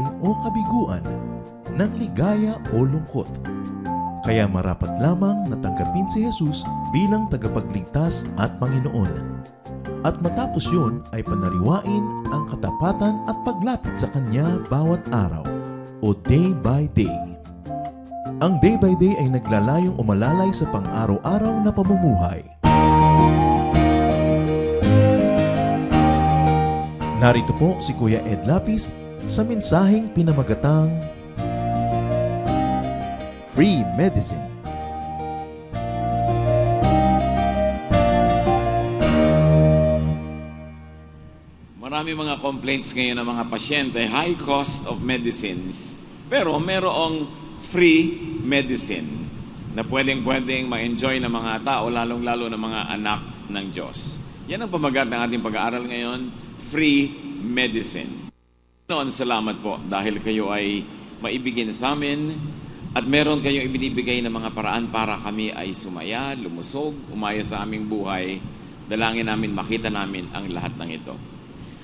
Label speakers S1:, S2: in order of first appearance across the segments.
S1: tagumpay o kabiguan, ng ligaya o lungkot. Kaya marapat lamang na tanggapin si Jesus bilang tagapagligtas at Panginoon. At matapos yun ay panariwain ang katapatan at paglapit sa Kanya bawat araw o day by day. Ang day by day ay naglalayong umalalay sa pang-araw-araw na pamumuhay. Narito po si Kuya Ed Lapis sa mensaheng pinamagatang Free Medicine.
S2: Marami mga complaints ngayon ng mga pasyente, high cost of medicines. Pero merong free medicine na pwedeng ma-enjoy ng mga tao, lalong-lalo ng mga anak ng Diyos. Yan ang pamagat ng ating pag-aaral ngayon, free medicine. Noon, salamat po dahil kayo ay maibigin sa amin at meron kayong ibinibigay na mga paraan para kami ay sumaya, lumusog, umaya sa aming buhay. Dalangin namin, makita namin ang lahat ng ito.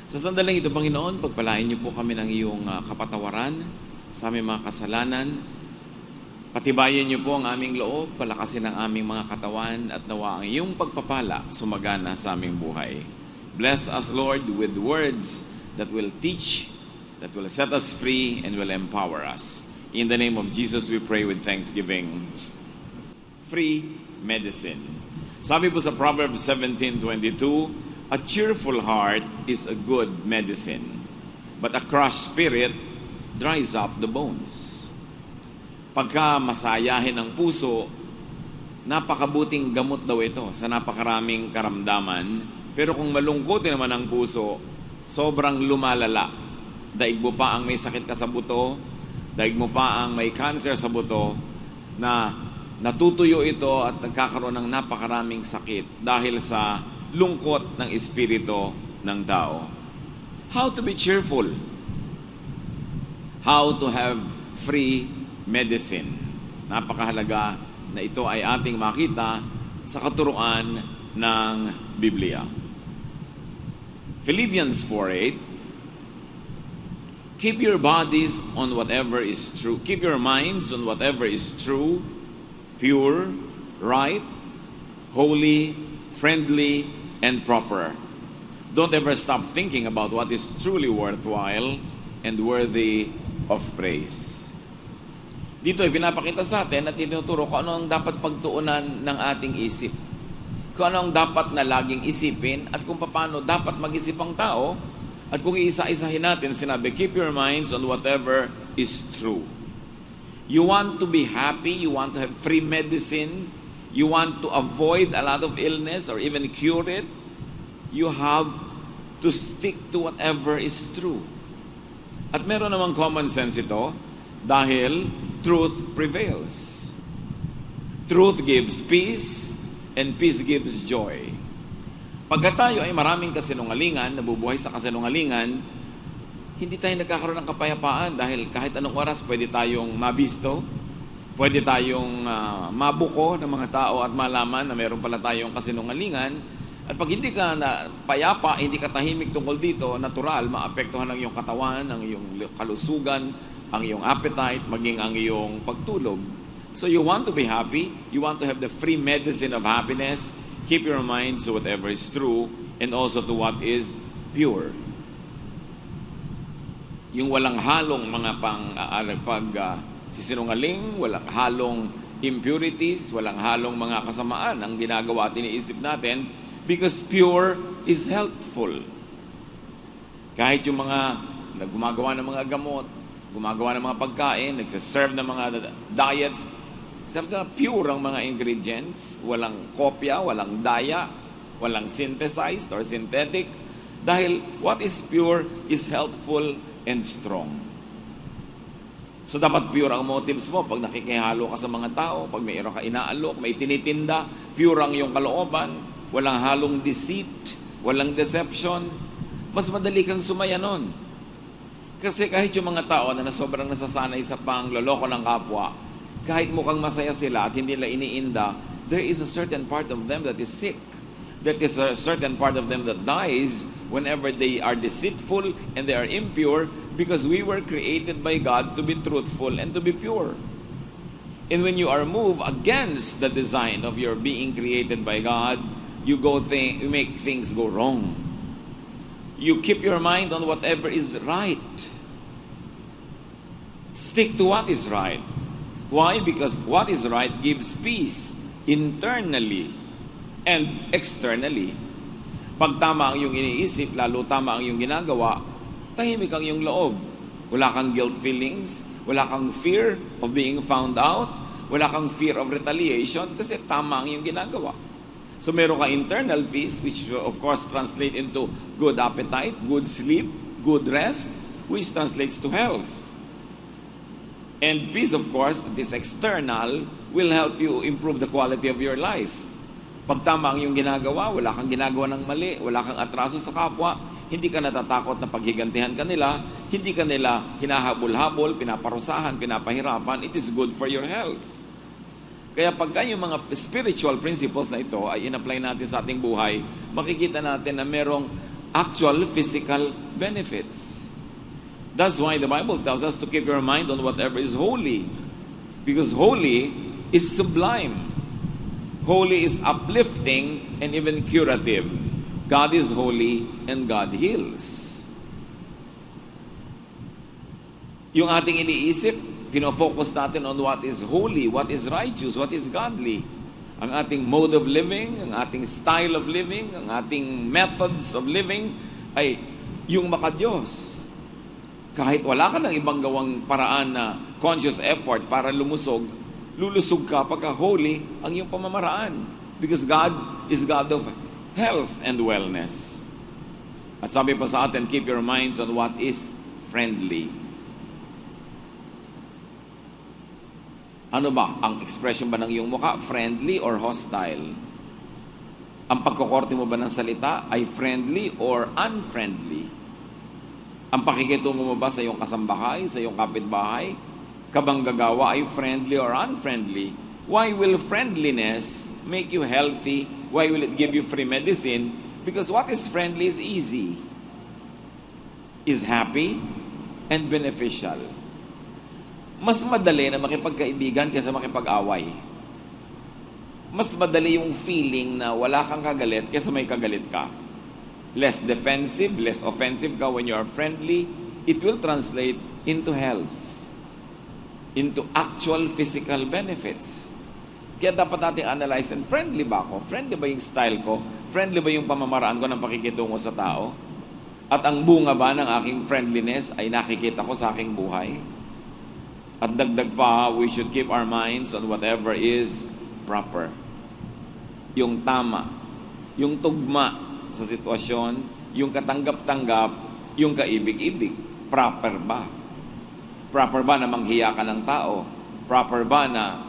S2: Sa sandaling ito, Panginoon, pagpalain niyo po kami ng iyong kapatawaran sa aming mga kasalanan. Patibayan niyo po ang aming loob, palakasin ang aming mga katawan at nawa ang iyong pagpapala sumagana sa aming buhay. Bless us, Lord, with words that will teach, that will set us free, and will empower us. In the name of Jesus, we pray with thanksgiving. Free medicine. Sabi po sa Proverbs 17:22, a cheerful heart is a good medicine, but a crushed spirit dries up the bones. Pagka masayahin ang puso, napakabuting gamot daw ito sa napakaraming karamdaman. Pero kung malungkotin naman ang puso, sobrang lumalala. Daig mo pa ang may sakit ka sa buto, daig mo pa ang may cancer sa buto, na natutuyo ito at nagkakaroon ng napakaraming sakit dahil sa lungkot ng espiritu ng tao. How to be cheerful? How to have free medicine? Napakahalaga na ito ay ating makita sa katuruan ng Biblia. Philippians 4:8, keep your bodies on whatever is true. Keep your minds on whatever is true, pure, right, holy, friendly, and proper. Don't ever stop thinking about what is truly worthwhile and worthy of praise. Dito ay pinapakita sa atin at tinuturo kung ano ang dapat pagtuunan ng ating isip. Kung ano ang dapat na laging isipin at kung paano dapat mag-isip ang tao. At kung iisa-isahin natin, sinabi, keep your minds on whatever is true. You want to be happy, you want to have free medicine, you want to avoid a lot of illness or even cure it, you have to stick to whatever is true. At meron namang common sense ito dahil truth prevails. Truth gives peace and peace gives joy. Pagka tayo ay maraming kasinungalingan, nabubuhay sa kasinungalingan, hindi tayo nagkakaroon ng kapayapaan dahil kahit anong oras pwede tayong mabisto, pwede tayong mabuko ng mga tao at malaman na meron pala tayong kasinungalingan. At pag hindi ka na payapa, hindi ka tahimik tungkol dito, natural, maapektuhan ang iyong katawan, ang iyong kalusugan, ang iyong appetite, maging ang iyong pagtulog. So you want to be happy, you want to have the free medicine of happiness, keep your mind to whatever is true and also to what is pure. Yung walang halong mga sisinungaling, walang halong impurities, walang halong mga kasamaan ang ginagawa at iniisip natin because pure is healthful. Kahit yung mga gumagawa ng mga gamot, gumagawa ng mga pagkain, nagsaserve ng mga diets, sabi na pure ang mga ingredients, walang kopya, walang daya, walang synthesized or synthetic. Dahil what is pure is healthful and strong. So dapat pure ang motives mo pag nakikihalo ka sa mga tao, pag mayroon ka inaalok, may tinitinda, pure ang iyong kalooban, walang halong deceit, walang deception, mas madali kang sumaya nun. Kasi kahit yung mga tao na sobrang nasasanay sa pangloloko ng kapwa, kahit mukhang masaya sila at hindi nila iniinda, there is a certain part of them that is sick. That is a certain part of them that dies whenever they are deceitful and they are impure Because we were created by God to be truthful and to be pure. And when you are moved against the design of your being created by God, you make things go wrong. You keep your mind on whatever is right. Stick to what is right. Why? Because what is right gives peace internally and externally. Pag tama ang iyong iniisip, lalo tama ang iyong ginagawa, tahimik ang iyong loob. Wala kang guilt feelings, wala kang fear of being found out, wala kang fear of retaliation kasi tama ang iyong ginagawa. So meron ka internal peace, which of course translate into good appetite, good sleep, good rest, which translates to health. And peace, of course, this external, will help you improve the quality of your life. Pag tama ang iyong ginagawa, wala kang ginagawa ng mali, wala kang atraso sa kapwa, hindi ka natatakot na paghigantihan ka nila, hindi ka nila hinahabol-habol, pinaparusahan, pinapahirapan, it is good for your health. Kaya pagka yung mga spiritual principles na ito ay in-apply natin sa ating buhay, makikita natin na merong actual physical benefits. That's why the Bible tells us to keep your mind on whatever is holy. Because holy is sublime. Holy is uplifting and even curative. God is holy and God heals. Yung ating iniisip, pinofocus natin on what is holy, what is righteous, what is godly. Ang ating mode of living, ang ating style of living, ang ating methods of living ay yung makadiyos. Kahit wala ka ng ibang gawang paraan na conscious effort para lulusog ka pagka holy ang iyong pamamaraan. Because God is God of health and wellness. At sabi pa sa atin, keep your minds on what is friendly. Ano ba? Ang expression ba ng iyong mukha? Friendly or hostile? Ang pagkukorte mo ba ng salita ay friendly or unfriendly? Ang pakikitungo mo ba sa iyong kasambahay, sa iyong kapitbahay, kabanggagawa ay friendly or unfriendly? Why will friendliness make you healthy? Why will it give you free medicine? Because what is friendly is easy, is happy, and beneficial. Mas madali na makipagkaibigan kaysa makipag-away. Mas madali yung feeling na wala kang kagalit kaysa may kagalit ka. Less defensive, less offensive ka when you are friendly. It will translate into health, into actual physical benefits. Kaya dapat natin analyze, and friendly ba ako? Friendly ba yung style ko? Friendly ba yung pamamaraan ko ng pakikitungo sa tao? At ang bunga ba ng aking friendliness ay nakikita ko sa aking buhay? At dagdag pa, we should keep our minds on whatever is proper. Yung tama, yung tugma sa sitwasyon, yung katanggap-tanggap, yung kaibig-ibig. Proper ba? Proper ba na manghiya ka ng tao? Proper ba na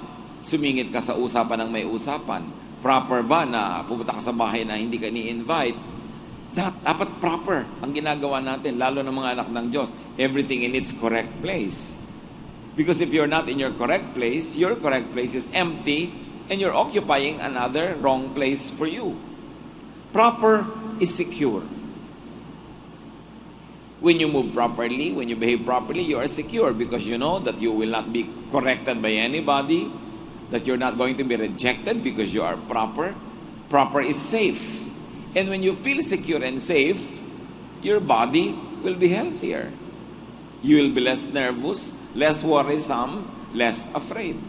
S2: sumingit ka sa usapan ng may usapan? Proper ba na pupunta ka sa bahay na hindi ka ni-invite? Dapat proper ang ginagawa natin, lalo ng mga anak ng Diyos. Everything in its correct place. Because if you're not in your correct place is empty and you're occupying another wrong place for you. Proper is secure. When you move properly, when you behave properly, you are secure because you know that you will not be corrected by anybody, that you're not going to be rejected because you are proper. Proper is safe. And when you feel secure and safe, your body will be healthier. You will be less nervous, less worrisome, less afraid.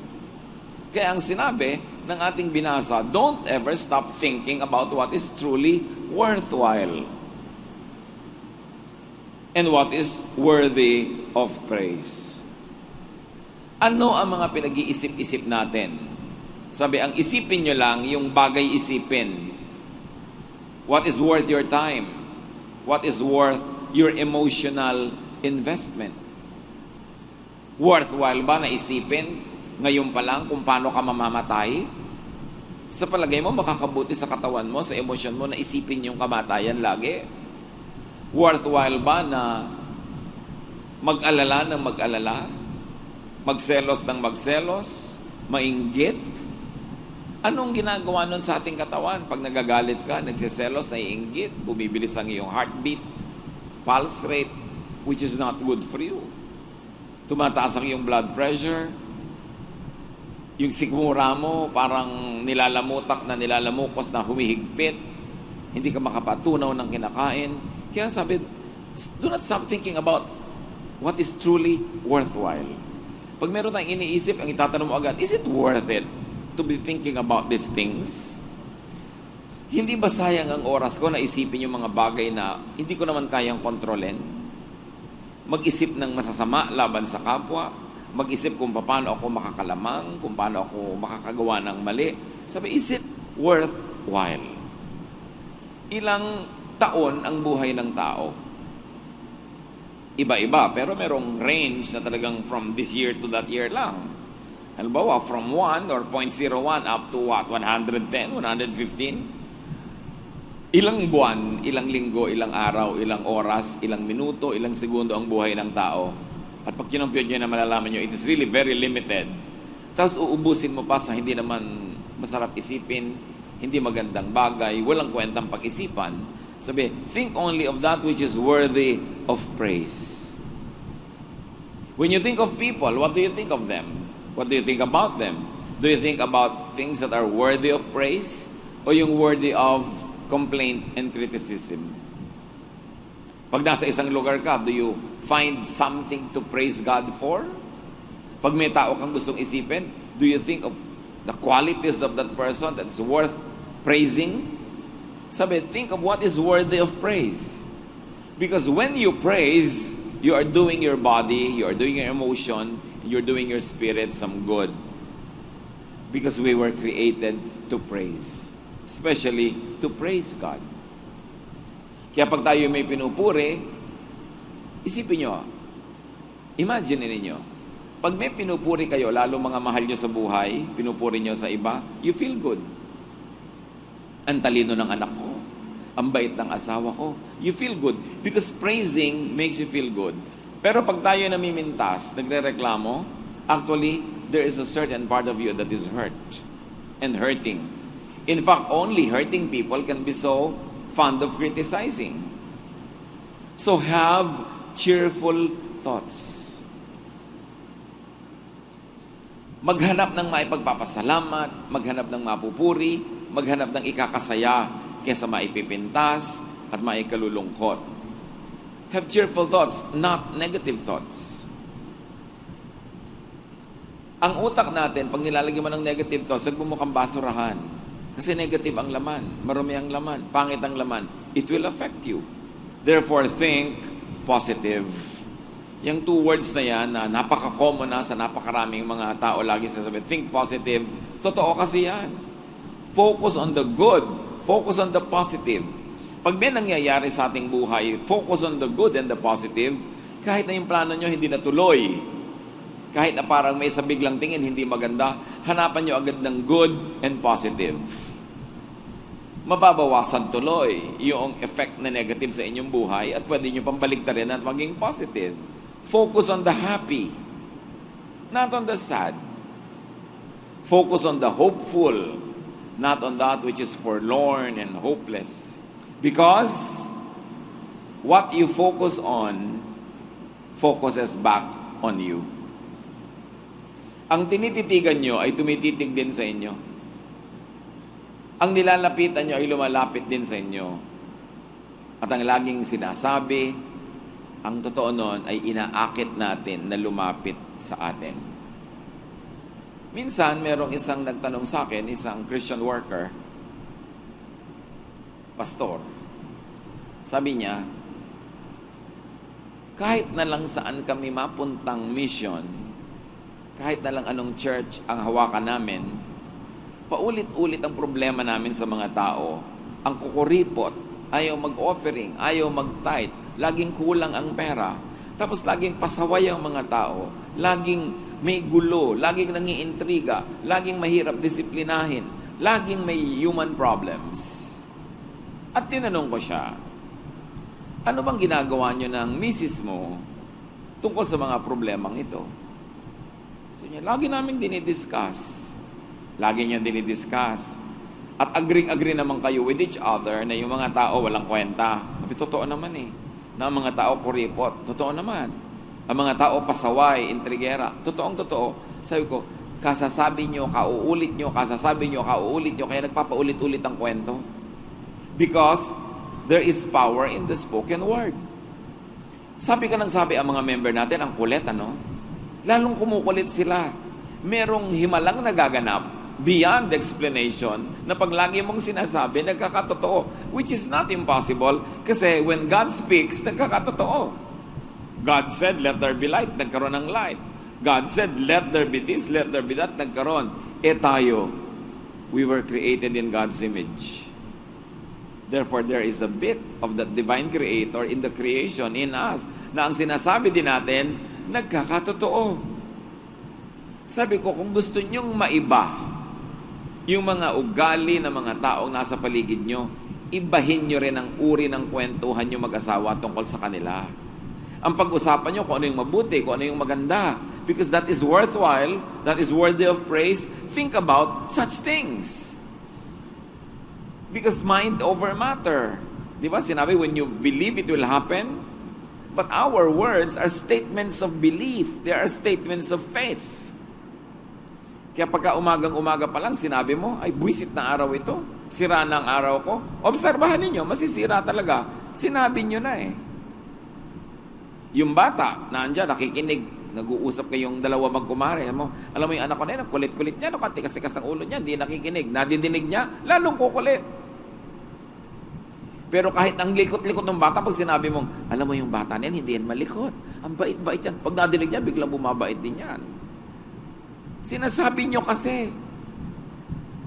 S2: Kaya ang sinabi ng ating binasa, don't ever stop thinking about what is truly worthwhile and what is worthy of praise. Ano ang mga pinag-iisip-isip natin? Sabi, ang isipin nyo lang yung bagay isipin. What is worth your time? What is worth your emotional investment? Worthwhile ba na isipin ngayon pa lang kung paano ka mamamatay? Sa palagay mo, makakabuti sa katawan mo, sa emosyon mo na isipin yung kamatayan lagi? Worthwhile ba na mag-alala ng mag-alala? Magselos ng magselos? Mainggit? Anong ginagawa nun sa ating katawan? Pag nagagalit ka, nagsiselos, naiinggit, bumibilis ang iyong heartbeat, pulse rate. which is not good for you. Tumataas ang iyong blood pressure, yung sikmura mo parang nilalamukos na humihigpit, hindi ka makapatunaw ng kinakain. Kaya sabi, do not stop thinking about what is truly worthwhile. Pag meron tayong iniisip, ang itatanong mo agad, is it worth it to be thinking about these things? Hindi ba sayang ang oras ko na isipin yung mga bagay na hindi ko naman kayang kontrolin? Mag-isip ng masasama laban sa kapwa, mag-isip kung paano ako makakalamang, kung paano ako makakagawa ng mali. Sabi, is it worthwhile? Ilang taon ang buhay ng tao? Iba-iba, pero merong range na talagang from this year to that year lang. Halimbawa, from 1 or 0.01 up to what? 110, 115? Ilang buwan, ilang linggo, ilang araw, ilang oras, ilang minuto, ilang segundo ang buhay ng tao. At pag kinumpute nyo na malalaman nyo, it is really very limited. Tapos uubusin mo pa sa hindi naman masarap isipin, hindi magandang bagay, walang kwentang pag-isipan. Sabi, think only of that which is worthy of praise. When you think of people, what do you think of them? What do you think about them? Do you think about things that are worthy of praise? O yung worthy of complaint and criticism? Pag nasa isang lugar ka, do you find something to praise God for? Pag may tao kang gustong isipin, do you think of the qualities of that person that's worth praising? Sabi, think of what is worthy of praise. Because when you praise, you are doing your body, you are doing your emotion, you're doing your spirit some good. Because we were created to praise. Especially to praise God. Kaya pag tayo may pinupuri, isipin nyo, imagine ninyo, pag may pinupuri kayo, lalo mga mahal nyo sa buhay, pinupuri nyo sa iba, you feel good. Ang talino ng anak ko, ang bait ng asawa ko, you feel good. Because praising makes you feel good. Pero pag tayo namimintas, nagre-reklamo, actually, there is a certain part of you that is hurt and hurting. In fact, only hurting people can be so fond of criticizing. So have cheerful thoughts. Maghanap ng maipagpapasalamat, maghanap ng mapupuri, maghanap ng ikakasaya kaysa maipipintas at maikalulungkot. Have cheerful thoughts, not negative thoughts. Ang utak natin, pag nilalagyan mo ng negative thoughts, nagmumukhang basurahan. Kasi negative ang laman, marumi ang laman, pangit ang laman. It will affect you. Therefore, think positive. Yung 2 words na yan, na napaka-common na sa napakaraming mga tao lagi sasabihin, think positive. Totoo kasi yan. Focus on the good. Focus on the positive. Pag may nangyayari sa ating buhay, focus on the good and the positive. Kahit na yung plano nyo hindi natuloy, kahit na parang may sa biglang tingin hindi maganda, hanapan nyo agad ng good and positive. Mababawasan tuloy yung effect na negative sa inyong buhay at pwede nyo pambaligtarin at maging positive. Focus on the happy, not on the sad. Focus on the hopeful, not on that which is forlorn and hopeless. Because what you focus on focuses back on you. Ang tinititigan nyo ay tumititig din sa inyo. Ang nilalapitan nyo ay lumalapit din sa inyo. At ang laging sinasabi, ang totoo nun ay inaakit natin na lumapit sa atin. Minsan, merong isang nagtanong sa akin, isang Christian worker, pastor. Sabi niya, kahit na lang saan kami mapuntang mission, kahit na lang anong church ang hawakan namin, paulit-ulit ang problema namin sa mga tao. Ang kukuripot, ayaw mag-offering, ayaw mag-tithe, laging kulang ang pera. Tapos laging pasaway ang mga tao, laging may gulo, laging nangiintriga, laging mahirap disiplinahin, laging may human problems. At tinanong ko siya, ano bang ginagawa nyo ng misis mo tungkol sa mga problemang ito? So niya, lagi namin dinidiscuss. Lagi niya dinidiscuss. At agree naman kayo with each other na yung mga tao walang kwenta. Sabi, totoo naman eh. na ang mga tao kuripot. Totoo naman. Ang mga tao pasaway, intrigera. Totoo. Sabi ko, kasasabi nyo, kauulit nyo, kaya nagpapaulit-ulit ang kwento. Because there is power in the spoken word. Sabi ang mga member natin, ang kulit, ano? Lalong kumukulit sila. Merong himalang nagaganap beyond explanation na pag lagi mong sinasabi, nagkakatotoo. Which is not impossible kasi when God speaks, nagkakatotoo. God said, let there be light. Nagkaroon ng light. God said, let there be this, let there be that. Nagkaroon. Tayo, we were created in God's image. Therefore, there is a bit of the divine creator in the creation in us na ang sinasabi din natin, nagkakatotoo. Sabi ko, kung gusto nyong maiba yung mga ugali ng mga taong nasa paligid nyo, ibahin nyo rin ang uri ng kwentuhan nyo mag-asawa tungkol sa kanila. Ang pag-usapan nyo kung ano yung mabuti, kung ano yung maganda. Because that is worthwhile, that is worthy of praise. Think about such things. Because mind over matter. Di ba? Sinabi, when you believe, it will happen. But our words are statements of belief. They are statements of faith. Kaya pagka umagang-umaga pa lang, sinabi mo, ay buwisit na araw ito. Sira na ang araw ko. Obserbahan ninyo, masisira talaga. Sinabi nyo na eh. Yung bata, naandyan, nakikinig, nag-uusap kayong dalawa magkumare. Alam mo yung anak ko na yun, ang kulit-kulit niya, tikas-tikas ng ulo niya, hindi nakikinig. Nadidinig niya, lalong kukulit. Pero kahit ang likot-likot ng bata, pag sinabi mong, alam mo yung bata na yan, hindi yan malikot. Ang bait-bait yan. Pag nadinig niya, biglang bumabait din yan. Sinasabi nyo kasi.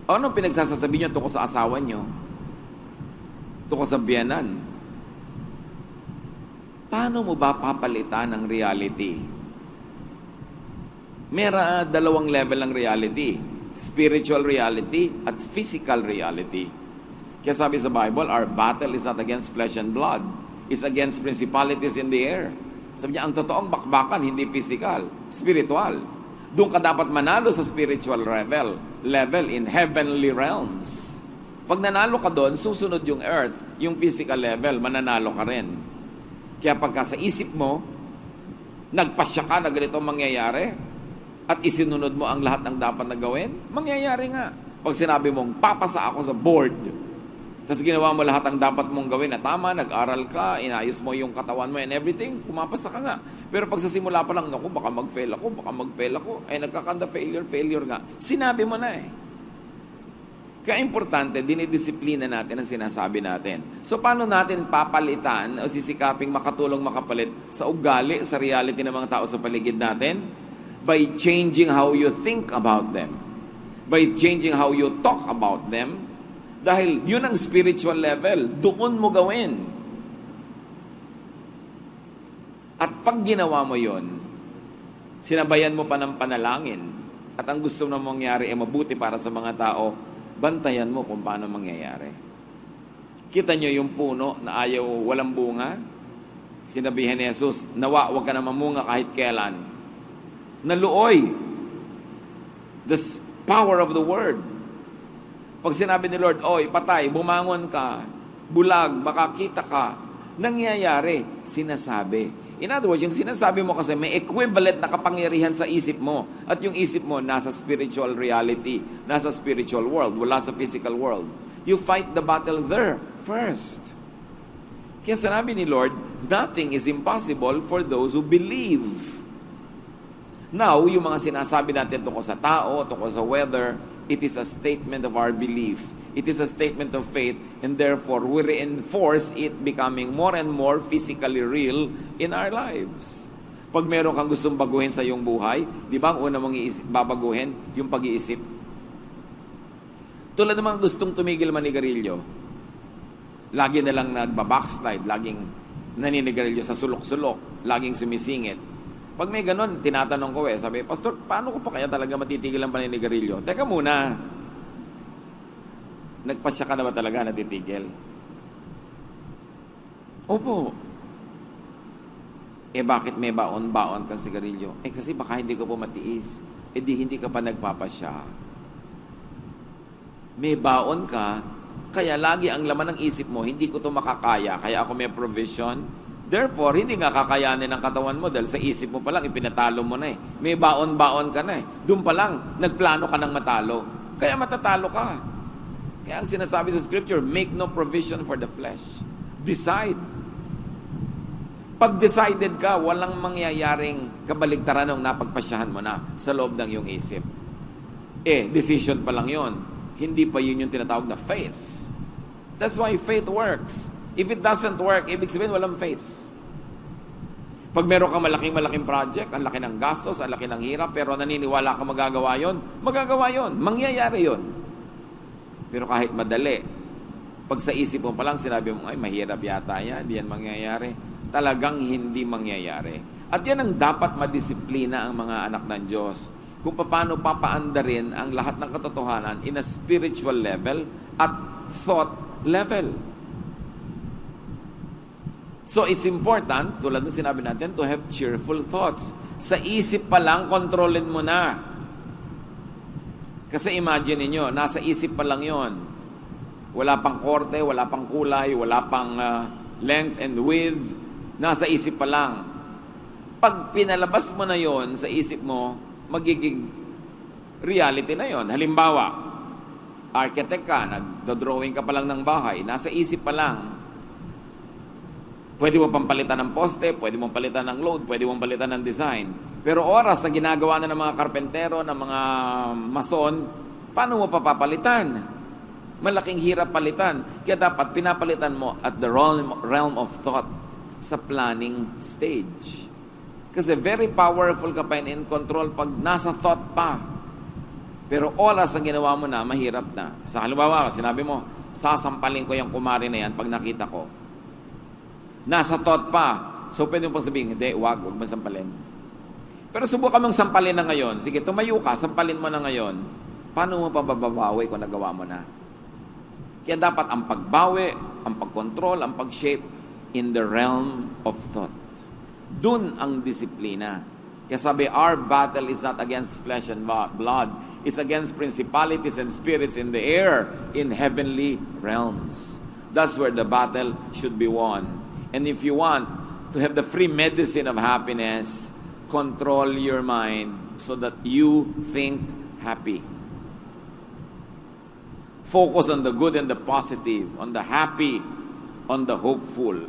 S2: Anong pinagsasasabi nyo tungkol sa asawa nyo? Tungkol sa biyanan? Paano mo ba papalitan ang reality? Mera dalawang level ng reality. Spiritual reality at physical reality. Kaya sabi sa Bible, our battle is not against flesh and blood. It's against principalities in the air. Sabi niya, ang totoong bakbakan, hindi physical, spiritual. Doon ka dapat manalo sa spiritual level in heavenly realms. Pag nanalo ka doon, susunod yung earth, yung physical level, mananalo ka rin. Kaya pagka sa isip mo, nagpasya ka na ganito mangyayari, at isinunod mo ang lahat ng dapat na gawin, mangyayari nga. Pag sinabi mong, papasa ako sa board, tapos ginawa mo lahat ng dapat mong gawin na tama, nag-aral ka, inayos mo yung katawan mo and everything, pumapasa ka nga. Pero pag sa simula pa lang, naku, baka mag-fail ako, ay nagkakanda failure nga. Sinabi mo na eh. Kaya importante, dinidisiplina natin ang sinasabi natin. So, paano natin papalitan o sisikaping makatulong makapalit sa ugali, sa reality ng mga tao sa paligid natin? By changing how you think about them. By changing how you talk about them. Dahil yun ang spiritual level. Doon mo gawin. At pag ginawa mo yun, sinabayan mo pa ng panalangin, at ang gusto na mangyari ay mabuti para sa mga tao, bantayan mo kung paano mangyayari. Kita nyo yung puno na ayaw walang bunga? Sinabihan ni Jesus, nawa, wag ka na mamunga kahit kailan. Naluoy. The power of the word. Pag sinabi ni Lord, oy, patay, bumangon ka, bulag, makakita ka, nangyayari, sinasabi. In other words, yung sinasabi mo kasi may equivalent na kapangyarihan sa isip mo. At yung isip mo nasa spiritual reality, nasa spiritual world, wala sa physical world. You fight the battle there first. Kaya sinabi ni Lord, nothing is impossible for those who believe. Now, yung mga sinasabi natin tungkol sa tao, tungkol sa weather, it is a statement of our belief. It is a statement of faith, and therefore, we reinforce it becoming more and more physically real in our lives. Pag meron kang gustong baguhin sa iyong buhay, di ba ang una mong babaguhin? Yung pag-iisip. Tulad ng mga gustong tumigil manigarilyo, lagi na lang nagbabackslide, laging naninigarilyo sa sulok-sulok, laging sumisingit. Pag may ganun, tinatanong ko sabi, Pastor, paano ko pa kaya talaga matitigil ang paninigarilyo? Teka muna, nagpasya ka na ba talaga natitigil? Opo. Bakit may baon-baon kang sigarilyo? Kasi baka hindi ko po matiis. Hindi ka pa nagpapasya. May baon ka, kaya lagi ang laman ng isip mo, hindi ko to makakaya, kaya ako may provision, Therefore, hindi nga kakayanin ng katawan mo dahil sa isip mo pa lang, ipinatalo mo na eh. May baon-baon ka na eh. Doon pa lang, nagplano ka ng matalo. Kaya matatalo ka. Kaya ang sinasabi sa Scripture, make no provision for the flesh. Decide. Pag decided ka, walang mangyayaring kabaligtaran ng napagpasyahan mo na sa loob ng iyong isip. Decision pa lang yon. Hindi pa yun yung tinatawag na faith. That's why faith works. If it doesn't work, ibig sabihin walang faith. Pag meron kang malaking project, ang laki ng gastos, ang laki ng hirap, pero naniniwala ka magagawa yon, mangyayari yon. Pero kahit madali, pag sa isip mo pa lang sinabi mo, ay mahirap yata yan, di yan mangyayari. Talagang hindi mangyayari. At yan ang dapat madisiplina ang mga anak ng Diyos. Kung paano papaandarin ang lahat ng katotohanan in a spiritual level at thought level. So it's important, tulad ng sinabi natin, to have cheerful thoughts. Sa isip pa lang, kontrolin mo na. Kasi imagine niyo, nasa isip pa lang yon. Wala pang korte, wala pang kulay, wala pang length and width. Nasa isip pa lang. Pag pinalabas mo na yon sa isip mo, magiging reality na yon. Halimbawa, architect ka, nagdo-drawing ka pa lang ng bahay, nasa isip pa lang. Pwede mo pang palitan ng poste, pwede mong palitan ng load, pwede mong palitan ng design. Pero oras na ginagawa na ng mga karpentero, ng mga mason, paano mo papapalitan? Malaking hirap palitan. Kaya dapat pinapalitan mo at the realm of thought sa planning stage. Kasi very powerful ka pa in control pag nasa thought pa. Pero oras na ginawa mo na, mahirap na. Sa halimbawa, sinabi mo, sasampalin ko yung kumari na yan pag nakita ko. Nasa thought pa. So, pwede mo pang sabihin, hindi, wag mo sampalin. Pero subukan mong sampalin na ngayon. Sige, tumayo ka, sampalin mo na ngayon. Paano mo pa babawi kung nagawa mo na? Kaya dapat ang pagbawi, ang pagkontrol, ang pag-shape in the realm of thought. Dun ang disiplina. Kaya sabi, our battle is not against flesh and blood. It's against principalities and spirits in the air, in heavenly realms. That's where the battle should be won. And if you want to have the free medicine of happiness, control your mind so that you think happy. Focus on the good and the positive, on the happy, on the hopeful.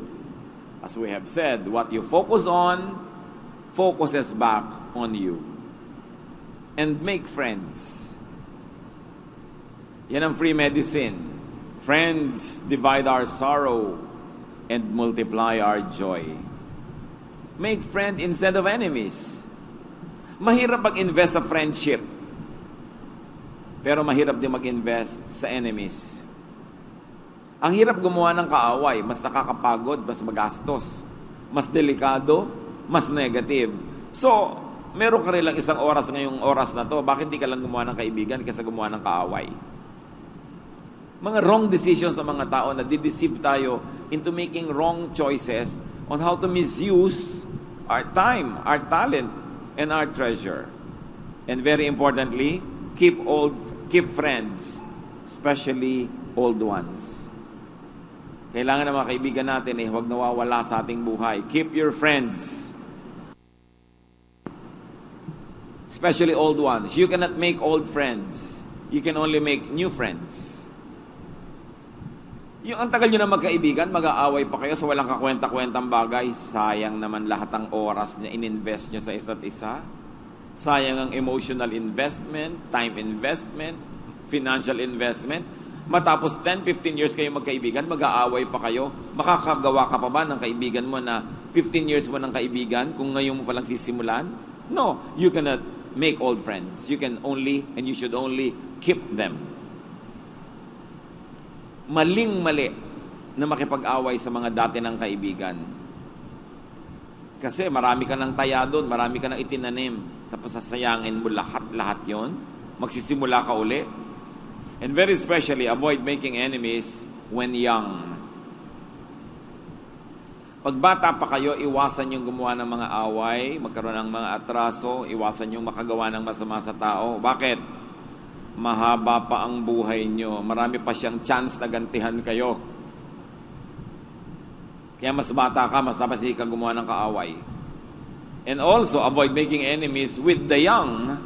S2: As we have said, what you focus on, focuses back on you. And make friends. Yan ang free medicine. Friends divide our sorrow and multiply our joy. Make friend instead of enemies. Mahirap mag-invest sa friendship. Pero mahirap din mag-invest sa enemies. Ang hirap gumawa ng kaaway, mas nakakapagod, mas magastos, mas delikado, mas negative. So, meron ka rin lang isang oras ngayong oras na to, bakit di ka lang gumawa ng kaibigan kaysa gumawa ng kaaway? Mga wrong decisions sa mga tao na dideceive tayo into making wrong choices on how to misuse our time, our talent, and our treasure. And very importantly, keep friends, especially old ones. Kailangan ng mga kaibigan natin huwag nawawala sa ating buhay. Keep your friends. Especially old ones. You cannot make old friends. You can only make new friends. Yung ang tagal nyo na magkaibigan, mag-aaway pa kayo sa walang kakwenta-kwentang bagay. Sayang naman lahat ng oras na ininvest nyo sa isa't isa. Sayang ang emotional investment, time investment, financial investment. Matapos 10-15 years kayo magkaibigan, mag-aaway pa kayo. Makakagawa ka pa ba ng kaibigan mo na 15 years mo ng kaibigan kung ngayon mo palang sisimulan? No, you cannot make old friends. You can only, and you should only, keep them. Maling-mali na makipag-away sa mga dati ng kaibigan. Kasi marami ka ng taya doon, marami ka ng itinanim, tapos sasayangin mo lahat yon, magsisimula ka uli. And very especially, avoid making enemies when young. Pag bata pa kayo, iwasan yung gumawa ng mga away, magkaroon ng mga atraso, iwasan yung makagawa ng masama sa tao. Bakit? Mahaba pa ang buhay nyo. Marami pa siyang chance na gantihan kayo. Kaya mas bata ka, mas dapat hindi ka gumawa ng kaaway. And also, avoid making enemies with the young.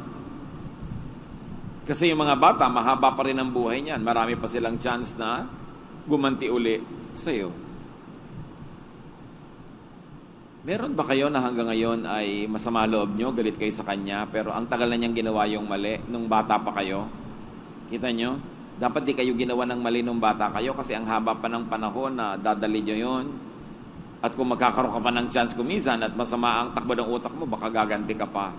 S2: Kasi yung mga bata, mahaba pa rin ang buhay niyan. Marami pa silang chance na gumanti uli sa'yo. Meron ba kayo na hanggang ngayon ay masama loob nyo, galit kayo sa kanya, pero ang tagal na niyang ginawa yung mali nung bata pa kayo? Kita nyo? Dapat di kayo ginawa ng mali nung bata kayo kasi ang haba pa ng panahon na dadali nyo yun. At kung magkakaroon ka pa ng chance kumisan at masama ang takbo ng utak mo, baka gaganti ka pa.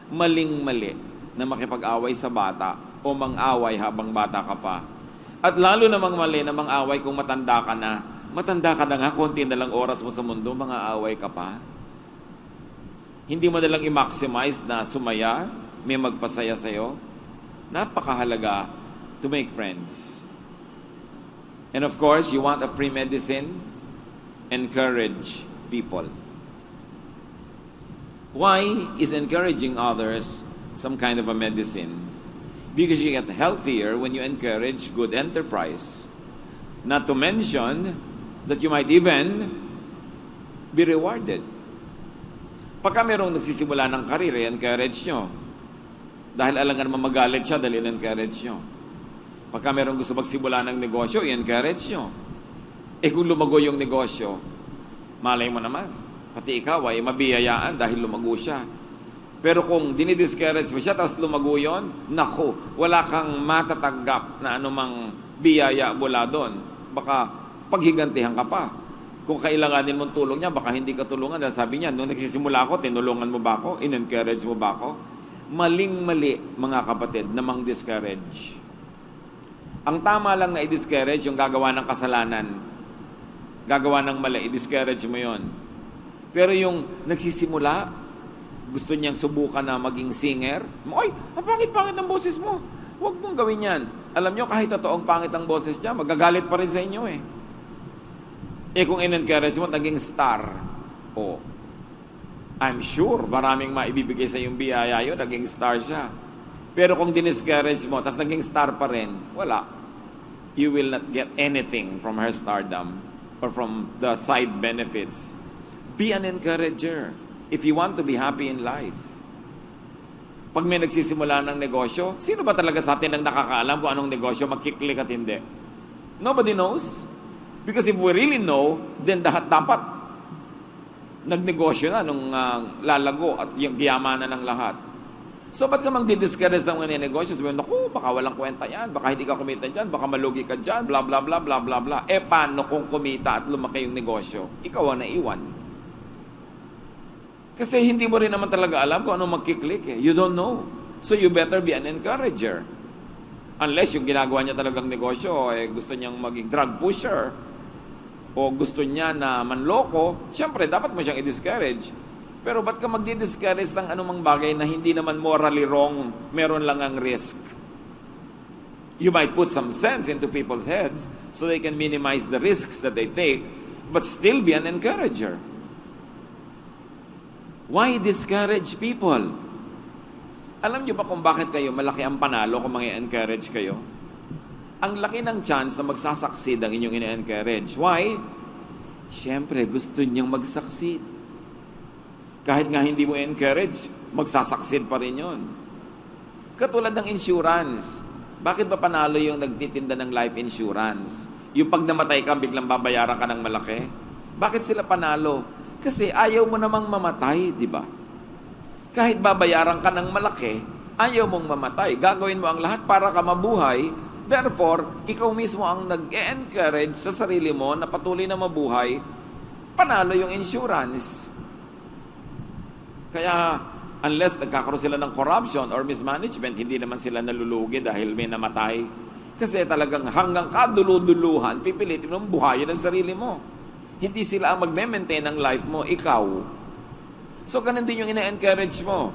S2: Maling-mali na makipag-away sa bata o mang-away habang bata ka pa. At lalo namang mali na mang-away kung matanda ka na. Matanda ka na nga, konti na lang oras mo sa mundo, mga away ka pa. Hindi mo na lang i-maximize na sumaya, may magpasaya sa'yo. Napakahalaga to make friends. And of course, you want a free medicine? Encourage people. Why is encouraging others some kind of a medicine? Because you get healthier when you encourage good enterprise. Not to mention that you might even be rewarded. Pagka merong nagsisimula ng karir, encourage nyo. Dahil alam nga naman magalit siya, dahil encourage nyo. Pagka merong gusto magsimula ng negosyo, encourage nyo. Kung lumago yung negosyo, malay mo naman, pati ikaw ay mabiyayaan dahil lumago siya. Pero kung dinidiscourage mo siya, tapos lumago yun, naku, wala kang matatanggap na anumang biyaya mula doon. Baka paghigantihan ka pa. Kung kailanganin mong tulong niya, baka hindi ka tulungan. Dahil sabi niya, nung nagsisimula ako, tinulungan mo ba ako? In-encourage mo ba ako? Maling-mali, mga kapatid, na mang-discourage. Ang tama lang na i-discourage yung gagawa ng kasalanan. Gagawa ng mali, i-discourage mo yon. Pero yung nagsisimula, gusto niyang subukan na maging singer, oy, ang pangit-pangit ang boses mo. Huwag mong gawin yan. Alam niyo, kahit totoong pangit ang boses niya, magagalit pa rin sa inyo eh. Kung in-encourage mo, naging star. I'm sure, maraming maibibigay sa iyong biyaya yun, naging star siya. Pero kung diniscourage mo, tas naging star pa rin, wala. You will not get anything from her stardom or from the side benefits. Be an encourager if you want to be happy in life. Pag may nagsisimula ng negosyo, sino ba talaga sa atin ang nakakaalam kung anong negosyo, magkiklik at hindi? Nobody knows. Because if we really know, then dapat nagnegosyo na nung lalago at yung giyamanan ng lahat. So, ba't ka mang-discourage ng mga negosyo? Sabihin, naku, baka walang kwenta yan, baka hindi ka kumita dyan, baka malugi ka dyan, bla bla bla bla bla bla. Paano kung kumita at lumaki yung negosyo? Ikaw ang naiwan. Kasi hindi mo rin naman talaga alam kung anong magkiklik eh. You don't know. So, you better be an encourager. Unless yung ginagawa niya talagang negosyo, gusto niyang maging drug pusher, o gusto niya na manloko, siyempre, dapat mo siyang i-discourage. Pero ba't ka magdi-discourage ng anumang bagay na hindi naman morally wrong, meron lang ang risk? You might put some sense into people's heads so they can minimize the risks that they take, but still be an encourager. Why discourage people? Alam niyo ba kung bakit kayo malaki ang panalo kung mag-encourage kayo? Ang laki ng chance na magsasucceed ang inyong ina-encourage. Why? Siyempre, gusto niyang mag-succeed. Kahit nga hindi mo encourage, magsasucceed pa rin yun. Katulad ng insurance. Bakit ba panalo yung nagtitinda ng life insurance? Yung pag namatay ka, biglang babayaran ka ng malaki? Bakit sila panalo? Kasi ayaw mo namang mamatay, di ba? Kahit babayaran ka ng malaki, ayaw mong mamatay. Gagawin mo ang lahat para ka mabuhay. Therefore, ikaw mismo ang nag-encourage sa sarili mo na patuloy na mabuhay, panalo yung insurance. Kaya, unless nagkakaroon sila ng corruption or mismanagement, hindi naman sila nalulugi dahil may namatay. Kasi talagang hanggang kaduluduluhan, pipilitin mong buhayin ang sarili mo. Hindi sila ang magme-maintain ng life mo, ikaw. So, ganun din yung ina-encourage mo.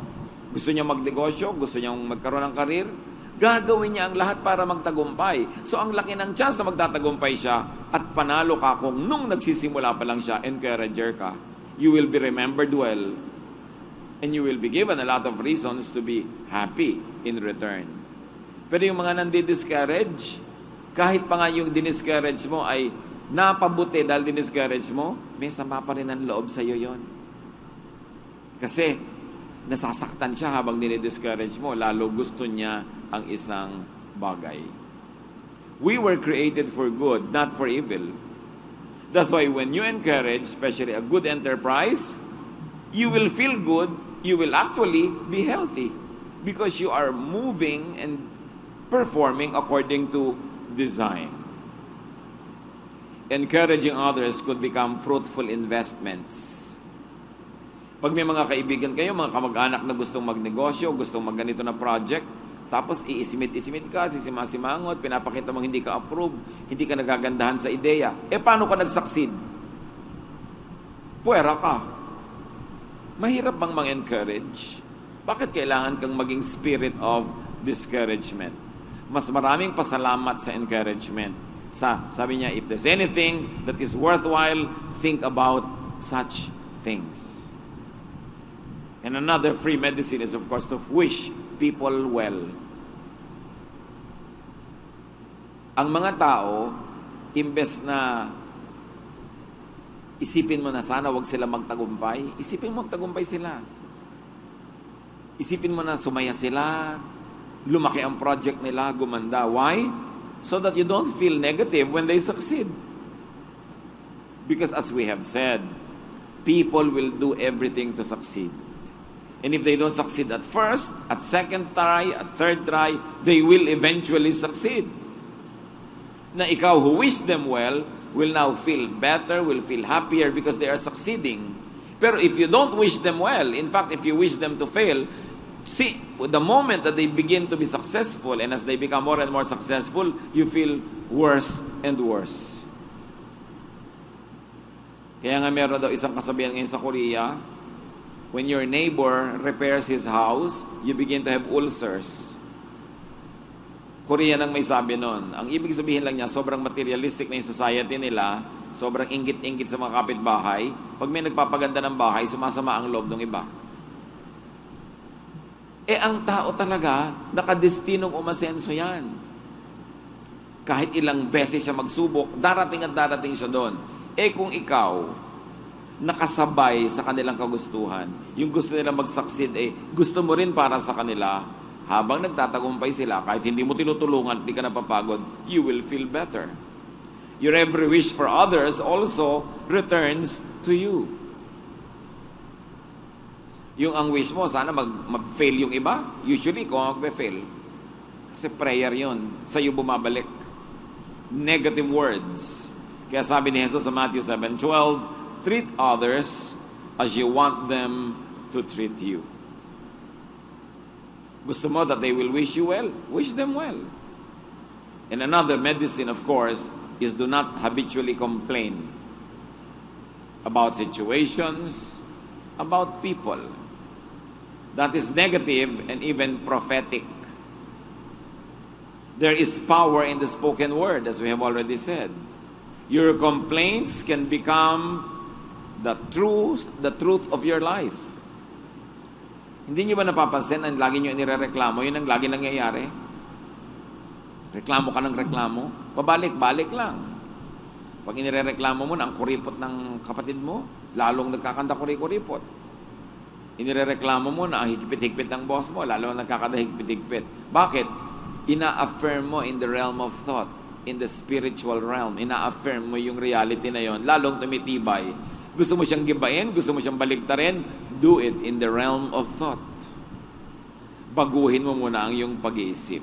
S2: Gusto niya magnegosyo, gusto niya magkaroon ng karir, gagawin niya ang lahat para magtagumpay. So, ang laki ng chance na magtatagumpay siya at panalo ka kung nung nagsisimula pa lang siya, encourager ka. You will be remembered well and you will be given a lot of reasons to be happy in return. Pero yung mga nandi-discourage, kahit pa nga yung diniscourage mo ay napabuti dahil din-discourage mo, may sama pa rin ang loob sa'yo yon. Kasi, nasasaktan siya habang dinidiscourage mo, lalo gusto niya ang isang bagay. We were created for good, not for evil. That's why when you encourage, especially a good enterprise, you will feel good, you will actually be healthy because you are moving and performing according to design. Encouraging others could become fruitful investments. Pag may mga kaibigan kayo, mga kamag-anak na gustong magnegosyo, gustong magganito na project, tapos iisimit-isimit ka, sisima-simangot, pinapakita mong hindi ka approve, hindi ka nagagandahan sa ideya. Paano ka nag-succeed? Puwera ka. Mahirap bang mang-encourage? Bakit kailangan kang maging spirit of discouragement? Mas maraming pasalamat sa encouragement. Sabi niya, if there's anything that is worthwhile, think about such things. And another free medicine is, of course, to wish people well. Ang mga tao, imbes na isipin mo na sana wag sila magtagumpay, isipin mo magtagumpay sila. Isipin mo na sumaya sila, lumaki ang project nila, gumanda. Why? So that you don't feel negative when they succeed. Because as we have said, people will do everything to succeed. And if they don't succeed at first, at second try, at third try, they will eventually succeed. Na ikaw who wish them well, will now feel better, will feel happier because they are succeeding. Pero if you don't wish them well, in fact, if you wish them to fail, see, the moment that they begin to be successful and as they become more and more successful, you feel worse and worse. Kaya nga meron daw isang kasabihan ngayon sa Korea, when your neighbor repairs his house, you begin to have ulcers. Korea nang may sabi nun. Ang ibig sabihin lang niya, sobrang materialistic na yung society nila, sobrang inggit-inggit sa mga kapitbahay. Pag may nagpapaganda ng bahay, sumasama ang loob ng iba. Ang tao talaga, nakadestinong umasenso yan. Kahit ilang beses siya magsubok, darating at darating siya doon. Kung ikaw, nakasabay sa kanilang kagustuhan, yung gusto nila mag-succeed, gusto mo rin para sa kanila, habang nagtatagumpay sila, kahit hindi mo tinutulungan, hindi ka napapagod, you will feel better. Your every wish for others also returns to you. Yung ang wish mo, sana mag-fail yung iba. Usually, kung mag-fail, kasi prayer yun, sa'yo bumabalik. Negative words. Kaya sabi ni Jesus sa Matthew 7:12, treat others as you want them to treat you. Gusto mo that they will wish you well? Wish them well. And another medicine, of course, is do not habitually complain about situations, about people. That is negative and even prophetic. There is power in the spoken word, as we have already said. Your complaints can become the truth of your life. Hindi nyo ba napapansin ang lagi nyo inirereklamo, yun ang lagi nangyayari? Reklamo ka ng reklamo, pabalik-balik lang. Pag inirereklamo mo na ang kuripot ng kapatid mo, lalong nagkakanda kuripot. Inirereklamo mo na ang higpit-higpit ng boss mo, lalong nagkakanda higpit-higpit. Bakit? Ina-affirm mo in the realm of thought, in the spiritual realm. Ina-affirm mo yung reality na yon, lalong tumitibay. Gusto mo siyang gibain, gusto mo siyang baligtarin, do it in the realm of thought. Baguhin mo muna ang iyong pag-iisip.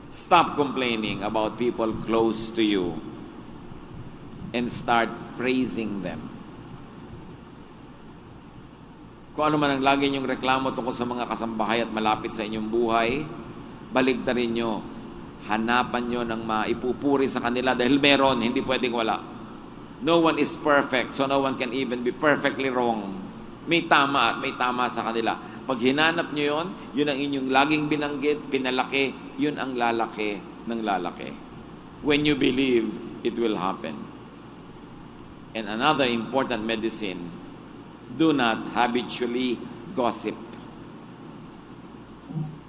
S2: Stop complaining about people close to you and start praising them. Kung ano man ang lagi niyong reklamo tungkol sa mga kasambahay at malapit sa inyong buhay, baligtarin nyo. Hanapan nyo ng maipupuri sa kanila dahil meron, hindi pwedeng wala. No one is perfect, so no one can even be perfectly wrong. May tama at may tama sa kanila. Pag hinanap nyo yun, yun ang inyong laging binanggit, pinalaki, yun ang lalaki ng lalaki. When you believe, it will happen. And another important medicine, do not habitually gossip.